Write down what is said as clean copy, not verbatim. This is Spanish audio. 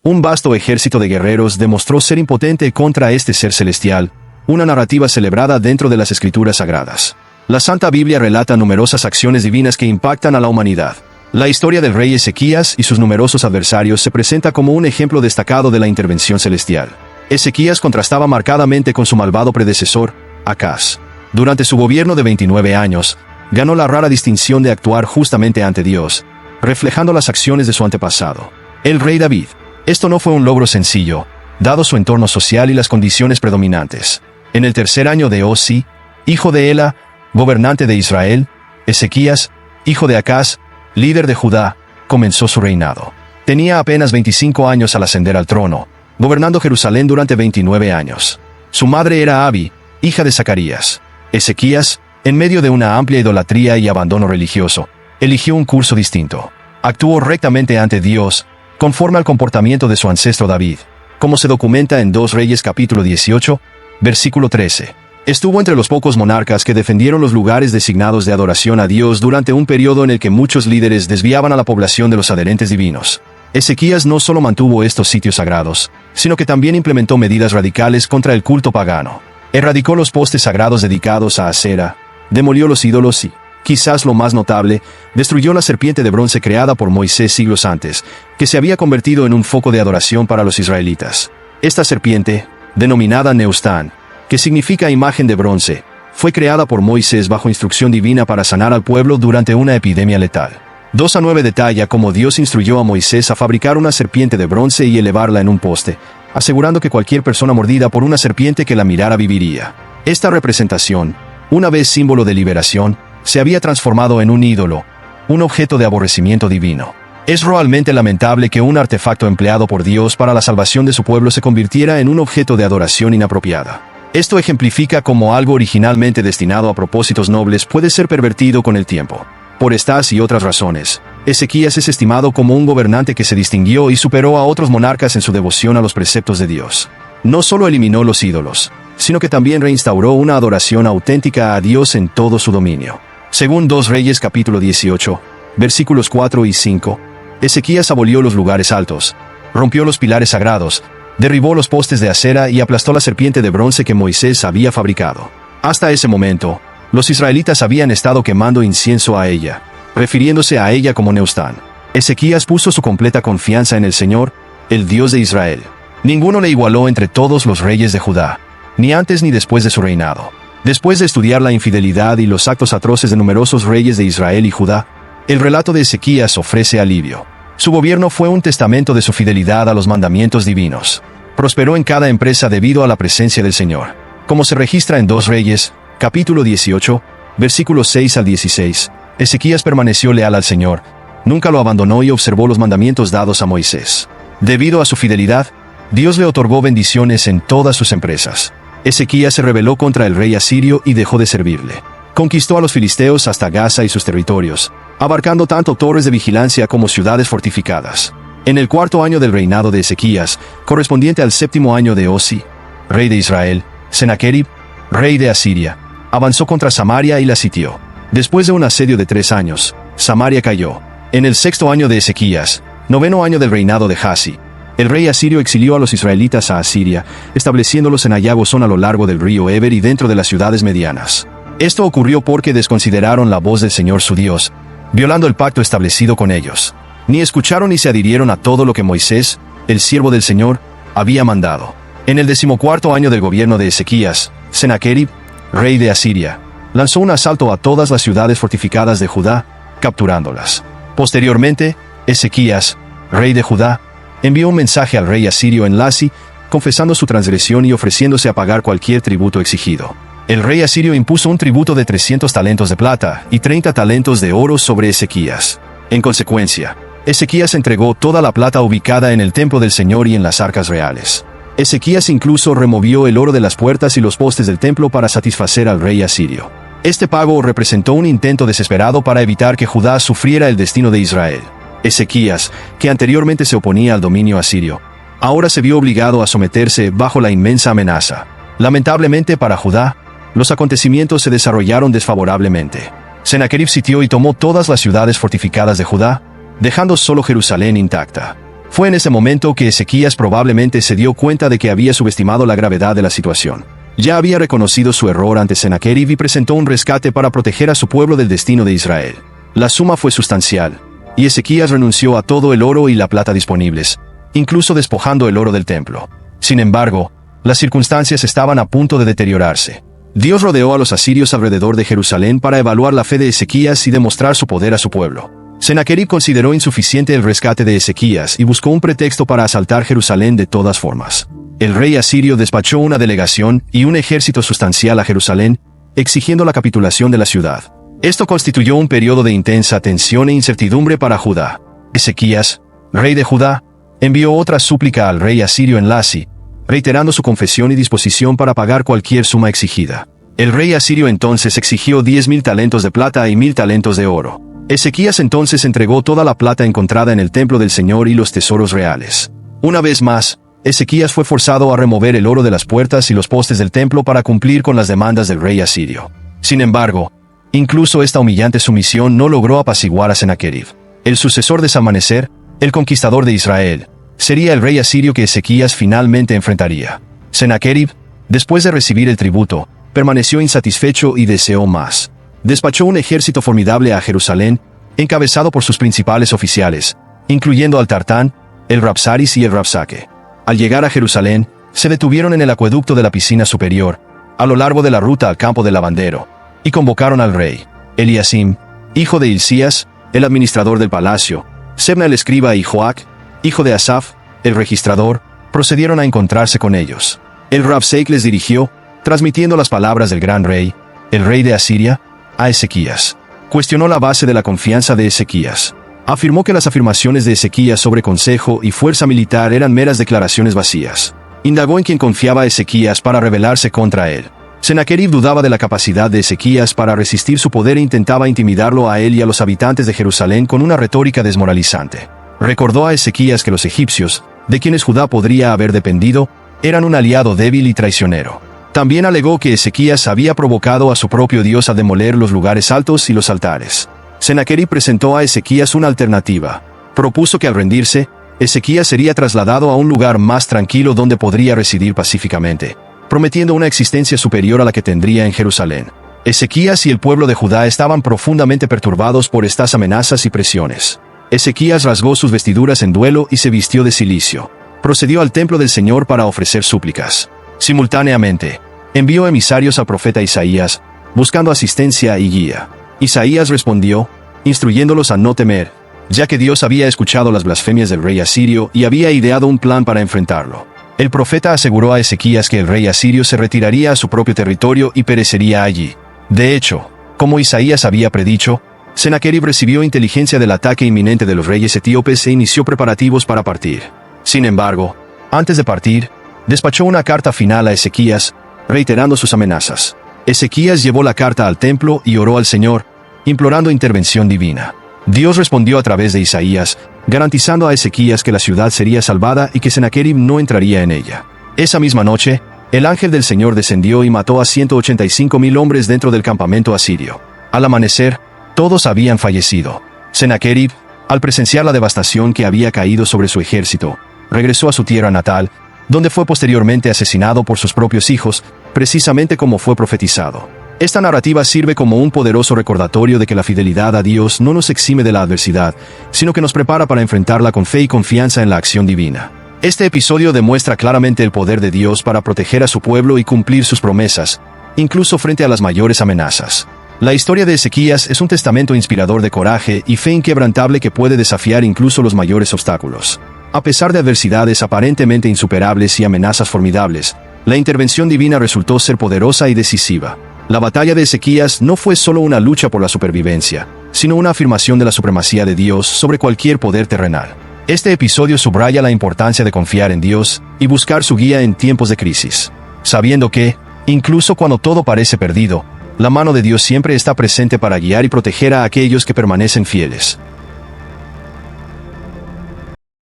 Un vasto ejército de guerreros demostró ser impotente contra este ser celestial, una narrativa celebrada dentro de las Escrituras Sagradas. La Santa Biblia relata numerosas acciones divinas que impactan a la humanidad. La historia del rey Ezequías y sus numerosos adversarios se presenta como un ejemplo destacado de la intervención celestial. Ezequías contrastaba marcadamente con su malvado predecesor, Acaz. Durante su gobierno de 29 años, ganó la rara distinción de actuar justamente ante Dios, reflejando las acciones de su antepasado, el rey David. Esto no fue un logro sencillo, dado su entorno social y las condiciones predominantes. En el tercer año de Osi, hijo de Ela, gobernante de Israel, Ezequías, hijo de Acaz, líder de Judá, comenzó su reinado. Tenía apenas 25 años al ascender al trono, gobernando Jerusalén durante 29 años. Su madre era Abi, hija de Zacarías. Ezequías, en medio de una amplia idolatría y abandono religioso, eligió un curso distinto. Actuó rectamente ante Dios, conforme al comportamiento de su ancestro David, como se documenta en 2 Reyes capítulo 18, versículo 13. Estuvo entre los pocos monarcas que defendieron los lugares designados de adoración a Dios durante un periodo en el que muchos líderes desviaban a la población de los adherentes divinos. Ezequías no solo mantuvo estos sitios sagrados, sino que también implementó medidas radicales contra el culto pagano. Erradicó los postes sagrados dedicados a Asera, demolió los ídolos y, quizás lo más notable, destruyó la serpiente de bronce creada por Moisés siglos antes, que se había convertido en un foco de adoración para los israelitas. Esta serpiente, denominada Neustán, que significa imagen de bronce, fue creada por Moisés bajo instrucción divina para sanar al pueblo durante una epidemia letal. 2:9 detalla cómo Dios instruyó a Moisés a fabricar una serpiente de bronce y elevarla en un poste, asegurando que cualquier persona mordida por una serpiente que la mirara viviría. Esta representación, una vez símbolo de liberación, se había transformado en un ídolo, un objeto de aborrecimiento divino. Es realmente lamentable que un artefacto empleado por Dios para la salvación de su pueblo se convirtiera en un objeto de adoración inapropiada. Esto ejemplifica cómo algo originalmente destinado a propósitos nobles puede ser pervertido con el tiempo. Por estas y otras razones, Ezequías es estimado como un gobernante que se distinguió y superó a otros monarcas en su devoción a los preceptos de Dios. No solo eliminó los ídolos, sino que también reinstauró una adoración auténtica a Dios en todo su dominio. Según 2 Reyes capítulo 18, versículos 4 y 5, Ezequías abolió los lugares altos, rompió los pilares sagrados, derribó los postes de acera y aplastó la serpiente de bronce que Moisés había fabricado. Hasta ese momento, los israelitas habían estado quemando incienso a ella, refiriéndose a ella como Neustán. Ezequías puso su completa confianza en el Señor, el Dios de Israel. Ninguno le igualó entre todos los reyes de Judá, ni antes ni después de su reinado. Después de estudiar la infidelidad y los actos atroces de numerosos reyes de Israel y Judá, el relato de Ezequías ofrece alivio. Su gobierno fue un testamento de su fidelidad a los mandamientos divinos. Prosperó en cada empresa debido a la presencia del Señor. Como se registra en 2 Reyes, capítulo 18, versículos 6 al 16, Ezequías permaneció leal al Señor, nunca lo abandonó y observó los mandamientos dados a Moisés. Debido a su fidelidad, Dios le otorgó bendiciones en todas sus empresas. Ezequías se rebeló contra el rey asirio y dejó de servirle. Conquistó a los filisteos hasta Gaza y sus territorios, abarcando tanto torres de vigilancia como ciudades fortificadas. En el 4º año del reinado de Ezequías, correspondiente al 7º año de Osi, rey de Israel, Sennacherib, rey de Asiria, avanzó contra Samaria y la sitió. Después de un asedio de 3 años, Samaria cayó. En el 6º año de Ezequías, 9º año del reinado de Hasi, el rey asirio exilió a los israelitas a Asiria, estableciéndolos en Ayabosón a lo largo del río Eber y dentro de las ciudades medianas. Esto ocurrió porque desconsideraron la voz del Señor su Dios, violando el pacto establecido con ellos. Ni escucharon ni se adhirieron a todo lo que Moisés, el siervo del Señor, había mandado. En el 14º año del gobierno de Ezequías, Sennacherib, rey de Asiria, lanzó un asalto a todas las ciudades fortificadas de Judá, capturándolas. Posteriormente, Ezequías, rey de Judá, envió un mensaje al rey asirio en Lasi, confesando su transgresión y ofreciéndose a pagar cualquier tributo exigido. El rey asirio impuso un tributo de 300 talentos de plata y 30 talentos de oro sobre Ezequías. En consecuencia, Ezequías entregó toda la plata ubicada en el templo del Señor y en las arcas reales. Ezequías incluso removió el oro de las puertas y los postes del templo para satisfacer al rey asirio. Este pago representó un intento desesperado para evitar que Judá sufriera el destino de Israel. Ezequías, que anteriormente se oponía al dominio asirio, ahora se vio obligado a someterse bajo la inmensa amenaza. Lamentablemente para Judá, los acontecimientos se desarrollaron desfavorablemente. Sennacherib sitió y tomó todas las ciudades fortificadas de Judá, dejando solo Jerusalén intacta. Fue en ese momento que Ezequías probablemente se dio cuenta de que había subestimado la gravedad de la situación. Ya había reconocido su error ante Sennacherib y presentó un rescate para proteger a su pueblo del destino de Israel. La suma fue sustancial, y Ezequías renunció a todo el oro y la plata disponibles, incluso despojando el oro del templo. Sin embargo, las circunstancias estaban a punto de deteriorarse. Dios rodeó a los asirios alrededor de Jerusalén para evaluar la fe de Ezequías y demostrar su poder a su pueblo. Sennacherib consideró insuficiente el rescate de Ezequías y buscó un pretexto para asaltar Jerusalén de todas formas. El rey asirio despachó una delegación y un ejército sustancial a Jerusalén, exigiendo la capitulación de la ciudad. Esto constituyó un periodo de intensa tensión e incertidumbre para Judá. Ezequías, rey de Judá, envió otra súplica al rey asirio en Laci, reiterando su confesión y disposición para pagar cualquier suma exigida. El rey asirio entonces exigió 10,000 talentos de plata y 1,000 talentos de oro. Ezequías entonces entregó toda la plata encontrada en el templo del Señor y los tesoros reales. Una vez más, Ezequías fue forzado a remover el oro de las puertas y los postes del templo para cumplir con las demandas del rey asirio. Sin embargo, incluso esta humillante sumisión no logró apaciguar a Sennacherib. El sucesor de Salmaneser, el conquistador de Israel, sería el rey asirio que Ezequías finalmente enfrentaría. Sennacherib, después de recibir el tributo, permaneció insatisfecho y deseó más. Despachó un ejército formidable a Jerusalén, encabezado por sus principales oficiales, incluyendo al Tartán, el Rabsaris y el Rabsaque. Al llegar a Jerusalén, se detuvieron en el acueducto de la piscina superior, a lo largo de la ruta al campo del lavandero, y convocaron al rey. Eliasim, hijo de Hilcías, el administrador del palacio, Sebna el escriba y Joac, hijo de Asaf, el registrador, procedieron a encontrarse con ellos. El Rabsaque les dirigió, transmitiendo las palabras del gran rey, el rey de Asiria, a Ezequías. Cuestionó la base de la confianza de Ezequías. Afirmó que las afirmaciones de Ezequías sobre consejo y fuerza militar eran meras declaraciones vacías. Indagó en quién confiaba Ezequías para rebelarse contra él. Sennacherib dudaba de la capacidad de Ezequías para resistir su poder e intentaba intimidarlo a él y a los habitantes de Jerusalén con una retórica desmoralizante. Recordó a Ezequías que los egipcios, de quienes Judá podría haber dependido, eran un aliado débil y traicionero. También alegó que Ezequías había provocado a su propio Dios a demoler los lugares altos y los altares. Sennacherib presentó a Ezequías una alternativa. Propuso que al rendirse, Ezequías sería trasladado a un lugar más tranquilo donde podría residir pacíficamente, prometiendo una existencia superior a la que tendría en Jerusalén. Ezequías y el pueblo de Judá estaban profundamente perturbados por estas amenazas y presiones. Ezequías rasgó sus vestiduras en duelo y se vistió de cilicio. Procedió al templo del Señor para ofrecer súplicas. Simultáneamente, envió emisarios al profeta Isaías, buscando asistencia y guía. Isaías respondió, instruyéndolos a no temer, ya que Dios había escuchado las blasfemias del rey asirio y había ideado un plan para enfrentarlo. El profeta aseguró a Ezequías que el rey asirio se retiraría a su propio territorio y perecería allí. De hecho, como Isaías había predicho, Sennacherib recibió inteligencia del ataque inminente de los reyes etíopes e inició preparativos para partir. Sin embargo, antes de partir, despachó una carta final a Ezequías, reiterando sus amenazas. Ezequías llevó la carta al templo y oró al Señor, implorando intervención divina. Dios respondió a través de Isaías, garantizando a Ezequías que la ciudad sería salvada y que Sennacherib no entraría en ella. Esa misma noche, el ángel del Señor descendió y mató a 185,000 hombres dentro del campamento asirio. Al amanecer, todos habían fallecido. Sennacherib, al presenciar la devastación que había caído sobre su ejército, regresó a su tierra natal, donde fue posteriormente asesinado por sus propios hijos, precisamente como fue profetizado. Esta narrativa sirve como un poderoso recordatorio de que la fidelidad a Dios no nos exime de la adversidad, sino que nos prepara para enfrentarla con fe y confianza en la acción divina. Este episodio demuestra claramente el poder de Dios para proteger a su pueblo y cumplir sus promesas, incluso frente a las mayores amenazas. La historia de Ezequías es un testamento inspirador de coraje y fe inquebrantable que puede desafiar incluso los mayores obstáculos. A pesar de adversidades aparentemente insuperables y amenazas formidables, la intervención divina resultó ser poderosa y decisiva. La batalla de Ezequías no fue solo una lucha por la supervivencia, sino una afirmación de la supremacía de Dios sobre cualquier poder terrenal. Este episodio subraya la importancia de confiar en Dios y buscar su guía en tiempos de crisis, sabiendo que, incluso cuando todo parece perdido, la mano de Dios siempre está presente para guiar y proteger a aquellos que permanecen fieles.